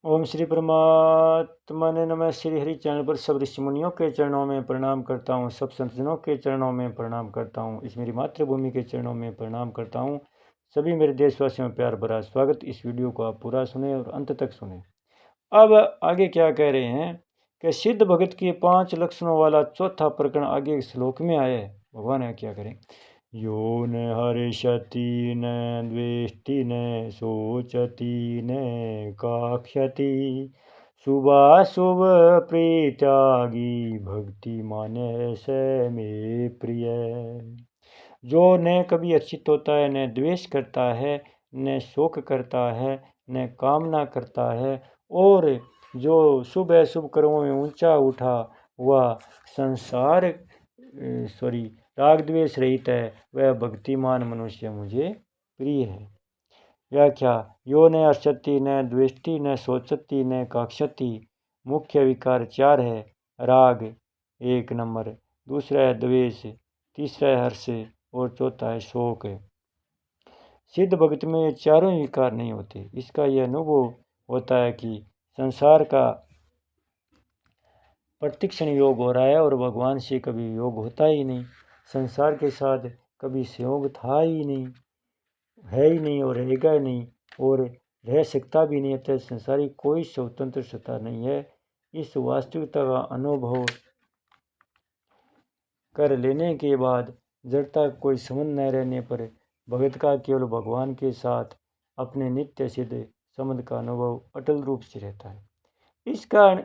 ओम श्री परमात्मा ने नमः। श्री हरि चैनल पर सब ऋषि मुनियों के चरणों में प्रणाम करता हूँ, सब संतजनों के चरणों में प्रणाम करता हूँ, इस मेरी मातृभूमि के चरणों में प्रणाम करता हूँ। सभी मेरे देशवासियों में प्यार भरा स्वागत। इस वीडियो को आप पूरा सुने और अंत तक सुने। अब आगे क्या कह रहे हैं कि सिद्ध भगत के 5 लक्षणों वाला चौथा प्रकरण आगे श्लोक में आया है। भगवान है क्या करें। यो न हर्षति न द्वेष्टि न शोचति न काक्षति शुभाशुभ प्रीत्यागी भक्ति माने से मे प्रिय। जो न कभी हर्षित होता है, न द्वेष करता है, न शोक करता है, न कामना करता है, और जो शुभ अशुभ कर्मों में ऊंचा उठा हुआ संसार राग द्वेष रहित है, वह भक्तिमान मनुष्य मुझे प्रिय है। व्याख्या। यो न हर्षति न द्वेष्टि न शोचति न काक्षति। मुख्य विकार 4 है। राग 1 नंबर, दूसरा है द्वेष, तीसरा है हर्ष और चौथा है शोक। सिद्ध भक्त में ये चारों विकार नहीं होते। इसका यह अनुभव होता है कि संसार का प्रतिक्षण योग हो रहा है और भगवान से कभी योग होता ही नहीं। संसार के साथ कभी संयोग था ही नहीं, है ही नहीं और रहेगा ही नहीं और रह सकता भी नहीं है। संसारी कोई स्वतंत्र सत्ता नहीं है। इस वास्तविकता का अनुभव कर लेने के बाद जड़ता कोई संबंध न रहने पर भगत का केवल भगवान के साथ अपने नित्य सिद्ध संबंध का अनुभव अटल रूप से रहता है। इस कारण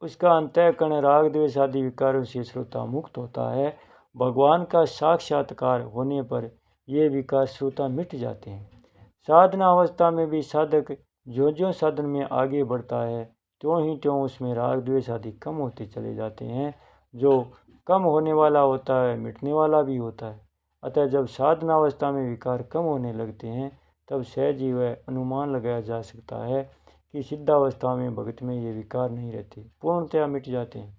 उसका अंतःकरण राग द्वेष आदि विकारों से श्रोता मुक्त होता है। भगवान का साक्षात्कार होने पर ये विकार श्रोता मिट जाते हैं। साधना अवस्था में भी साधक ज्यों ज्यों साधन में आगे बढ़ता है त्यों ही त्यों उसमें राग द्वेष आदि कम होते चले जाते हैं। जो कम होने वाला होता है मिटने वाला भी होता है। अतः जब साधना अवस्था में विकार कम होने लगते हैं तब सहज ही वह अनुमान लगाया जा सकता है कि सिद्धावस्था में भगत में ये विकार नहीं रहते, पूर्णतया मिट जाते हैं।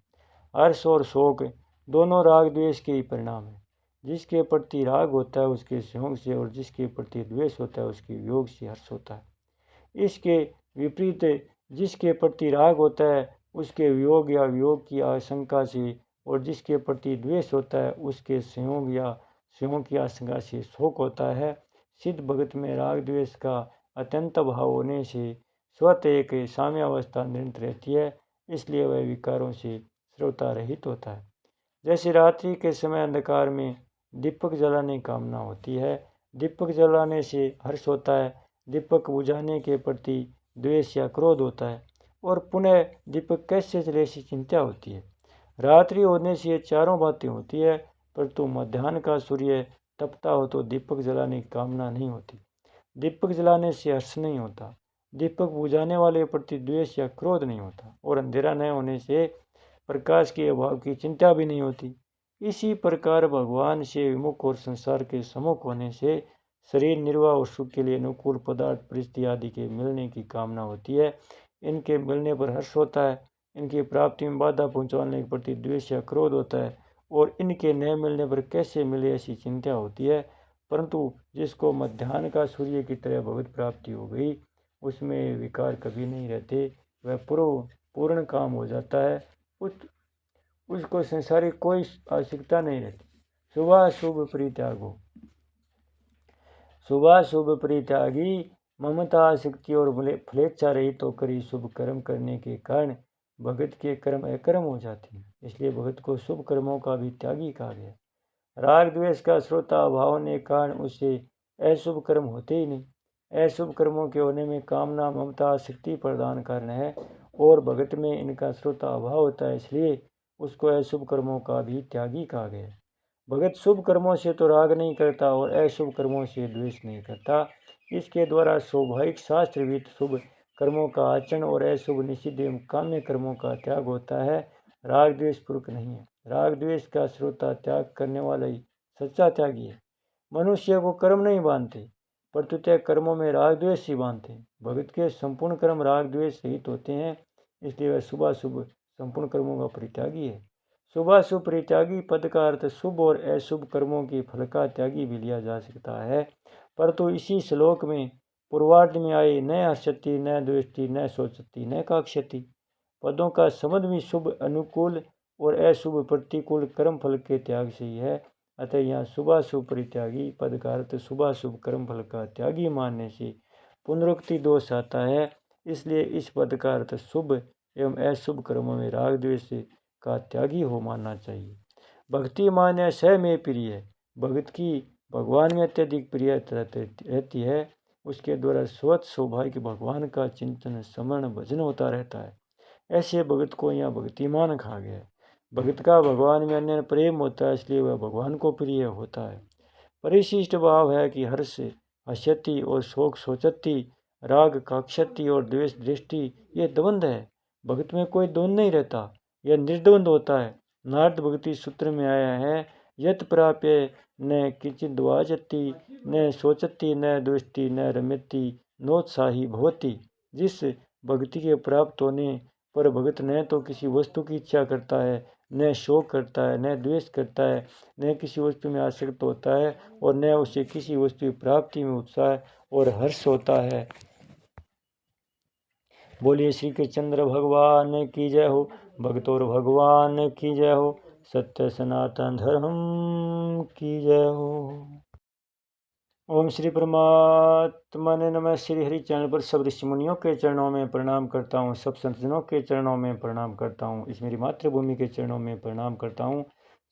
हर्ष और शोक दोनों राग द्वेष के ही परिणाम है। जिसके प्रति राग होता है उसके संयोग से और जिसके प्रति द्वेष होता है उसके वियोग से हर्ष होता है। इसके विपरीत जिसके प्रति राग होता है उसके वियोग या वियोग की आशंका से और जिसके प्रति द्वेष होता है उसके संयोग या संयोग की आशंका से शोक होता है। सिद्ध भगत में राग द्वेष का अत्यंत भाव होने से स्वतः एक साम्यावस्था निरंतर रहती है, इसलिए वह विकारों से श्रोता रहित होता है। जैसे रात्रि के समय अंधकार में दीपक जलाने की कामना होती है, दीपक जलाने से हर्ष होता है, दीपक बुझाने के प्रति द्वेष या क्रोध होता है और पुनः दीपक कैसे जले ऐसी चिंता होती है। रात्रि होने से ये चारों बातें होती है, परंतु मध्याह्न का सूर्य तपता हो तो दीपक जलाने की कामना नहीं होती, दीपक जलाने से हर्ष नहीं होता, दीपक बुझाने वाले प्रति द्वेष या क्रोध नहीं होता और अंधेरा न होने से प्रकाश के अभाव की चिंता भी नहीं होती। इसी प्रकार भगवान से विमुख और संसार के सम्मुख होने से शरीर निर्वाह और सुख के लिए अनुकूल पदार्थ परिस्थिति आदि के मिलने की कामना होती है। इनके मिलने पर हर्ष होता है, इनकी प्राप्ति में बाधा पहुंचाने के प्रति द्वेष या क्रोध होता है और इनके न मिलने पर कैसे मिले ऐसी चिंता होती है। परंतु जिसको मध्याह्न का सूर्य की तरह भगवत प्राप्ति हो गई उसमें विकार कभी नहीं रहते, वह पूर्ण काम हो जाता है। उसको संसारिक कोई आवश्यकता नहीं रहती। शुभाशुभ परित्यागो। शुभाशुभ परित्यागी ममता आसक्ति और फलेच्छा रहित होकर ही शुभ कर्म करने के कारण भगत के कर्म अकर्म हो जाते हैं। इसलिए भगत को शुभ कर्मों का भी त्यागी कहा गया। राग द्वेष का श्रोता अभाव होने के कारण उसे अशुभ कर्म होते ही नहीं। अशुभ कर्मों के होने में कामना ममता आसक्ति प्रदान कारण है और भगत में इनका श्रोता अभाव होता है, इसलिए उसको अशुभ कर्मों का भी त्यागी कहा गया। भगत शुभ कर्मों से तो राग नहीं करता और अशुभ कर्मों से द्वेष नहीं करता। इसके द्वारा स्वाभाविक शास्त्रविद शुभ कर्मों का आचरण और अशुभ निषिद्ध एवं काम्य कर्मों का त्याग होता है, राग द्वेष पूर्वक नहीं है। राग द्वेष का श्रोता त्याग करने वाला ही सच्चा त्यागी है। मनुष्य को कर्म नहीं बांधते, प्रत्युत कर्मों में राग द्वेष ही बांधते हैं। भगत के संपूर्ण कर्म राग द्वेष सहित होते हैं, इसलिए वह शुभाशुभ संपूर्ण कर्मों का परित्यागी है। शुभाशुभ परित्यागी पद का अर्थ शुभ और अशुभ कर्मों के फल का त्यागी भी लिया जा सकता है, परंतु इसी श्लोक में पूर्वार्ध में आई न हर्षति न द्वेष्टि न शोचति न काक्षति। पदों का संबंध भी शुभ अनुकूल और अशुभ प्रतिकूल कर्म फल के त्याग से ही है। अतः यहाँ शुभाशुभ परित्यागी पद का अर्थ शुभाशुभ कर्म फल का त्यागी मानने से पुनरुक्ति दोष आता है। इसलिए इस पद का अर्थ शुभ एवं अशुभ कर्मों में राग द्वेष का त्यागी हो मानना चाहिए। भक्ति मान्य स में प्रिय, भगत की भगवान में अत्यधिक प्रिय रहती है। उसके द्वारा स्वच्छ सौभाग्य भगवान का चिंतन स्मरण भजन होता रहता है। ऐसे भगत को यहाँ भक्तिमान कहा गया है। भगत का भगवान में अन्य प्रेम होता है, इसलिए वह भगवान को प्रिय होता है। परिशिष्ट भाव है कि हर्ष हर्षति और शोक शोचति, राग काक्षति और द्वेष दृष्टि ये द्वंद है। भगत में कोई द्वंद नहीं रहता, यह निर्द्वंद होता है। नारद भक्ति सूत्र में आया है, यत प्राप्य न किंचित् वाजति न शोचति न द्वेष्टि न रम्यति नोत्साही भवति। जिस भक्ति के प्राप्त होने पर भगत न तो किसी वस्तु की इच्छा करता है, न शोक करता है, न द्वेष करता है, न किसी वस्तु में आसक्त होता है और न उसे किसी वस्तु की प्राप्ति में उत्साह और हर्ष होता है। बोलिए श्री कृष्णचंद्र भगवान की जय हो, भक्त और भगवान की जय हो, सत्य सनातन धर्म की जय हो। ओम श्री परमात्मने नमः। श्री हरि चैनल पर सब ऋषि मुनियों के चरणों में प्रणाम करता हूँ, सब संतजनों के चरणों में प्रणाम करता हूँ, इस मेरी मातृभूमि के चरणों में प्रणाम करता हूँ।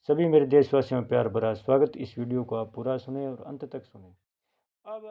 सभी मेरे देशवासियों में प्यार भरा स्वागत। इस वीडियो को आप पूरा सुने और अंत तक सुने। अब